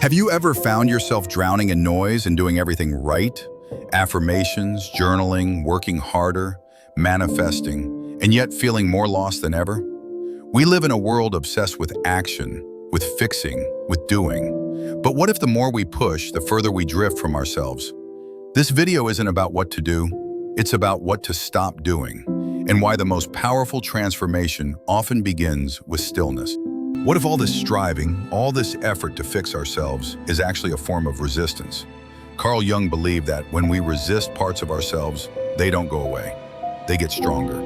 Have you ever found yourself drowning in noise and doing everything right? Affirmations, journaling, working harder, manifesting, and yet feeling more lost than ever? We live in a world obsessed with action, with fixing, with doing. But what if the more we push, the further we drift from ourselves? This video isn't about what to do, it's about what to stop doing, and why the most powerful transformation often begins with stillness. What if all this striving, all this effort to fix ourselves is actually a form of resistance? Carl Jung believed that when we resist parts of ourselves, they don't go away. They get stronger.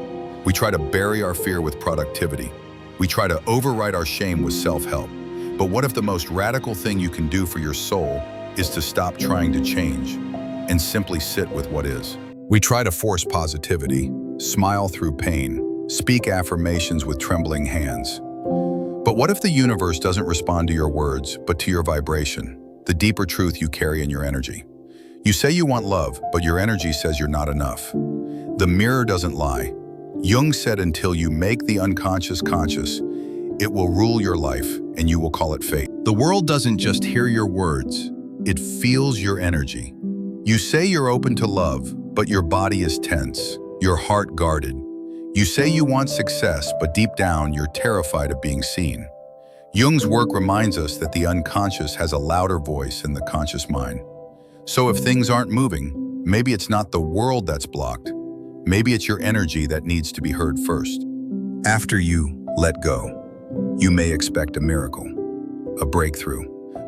We try to bury our fear with productivity. We try to override our shame with self-help. But what if the most radical thing you can do for your soul is to stop trying to change and simply sit with what is? We try to force positivity, smile through pain, speak affirmations with trembling hands. But what if the universe doesn't respond to your words, but to your vibration, the deeper truth you carry in your energy? You say you want love, but your energy says you're not enough. The mirror doesn't lie. Jung said until you make the unconscious conscious, it will rule your life and you will call it fate. The world doesn't just hear your words, it feels your energy. You say you're open to love, but your body is tense, your heart guarded. You say you want success, but deep down you're terrified of being seen. Jung's work reminds us that the unconscious has a louder voice than the conscious mind. So if things aren't moving, maybe it's not the world that's blocked. Maybe it's your energy that needs to be heard first. After you let go, you may expect a miracle, a breakthrough.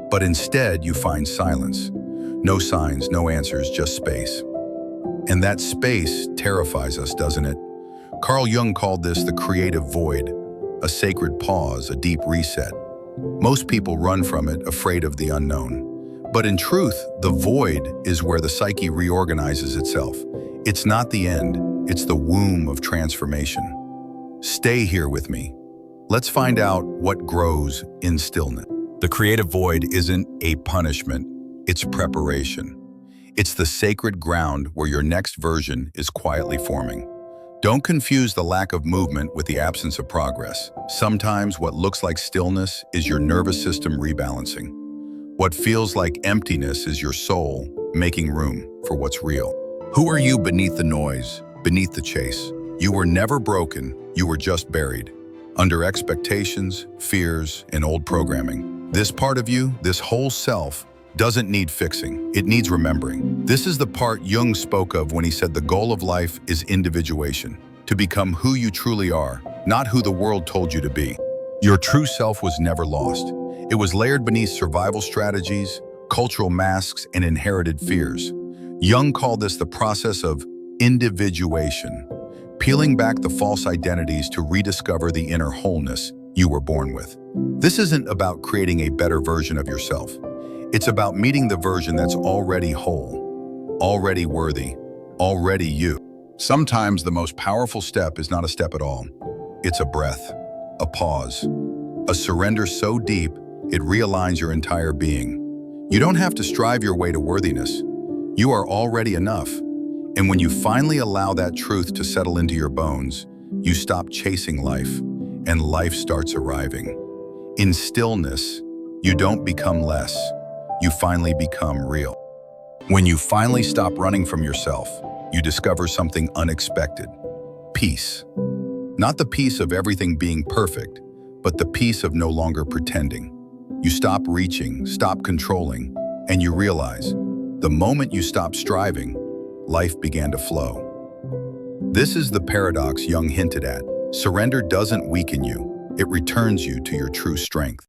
But instead you find silence. No signs, no answers, just space. And that space terrifies us, doesn't it? Carl Jung called this the creative void, a sacred pause, a deep reset. Most people run from it, afraid of the unknown. But in truth, the void is where the psyche reorganizes itself. It's not the end, it's the womb of transformation. Stay here with me. Let's find out what grows in stillness. The creative void isn't a punishment, it's preparation. It's the sacred ground where your next version is quietly forming. Don't confuse the lack of movement with the absence of progress. Sometimes what looks like stillness is your nervous system rebalancing. What feels like emptiness is your soul making room for what's real. Who are you beneath the noise, beneath the chase? You were never broken, you were just buried. Under expectations, fears, and old programming. This part of you, this whole self, doesn't need fixing, it needs remembering. This is the part Jung spoke of when he said the goal of life is individuation, to become who you truly are, not who the world told you to be. Your true self was never lost. It was layered beneath survival strategies, cultural masks, and inherited fears. Jung called this the process of individuation, peeling back the false identities to rediscover the inner wholeness you were born with. This isn't about creating a better version of yourself. It's about meeting the version that's already whole, already worthy, already you. Sometimes the most powerful step is not a step at all. It's a breath, a pause, a surrender so deep it realigns your entire being. You don't have to strive your way to worthiness. You are already enough. And when you finally allow that truth to settle into your bones, you stop chasing life, and life starts arriving. In stillness, you don't become less. You finally become real. When you finally stop running from yourself, you discover something unexpected. Peace. Not the peace of everything being perfect, but the peace of no longer pretending. You stop reaching, stop controlling, and you realize, the moment you stop striving, life began to flow. This is the paradox Jung hinted at. Surrender doesn't weaken you, it returns you to your true strength.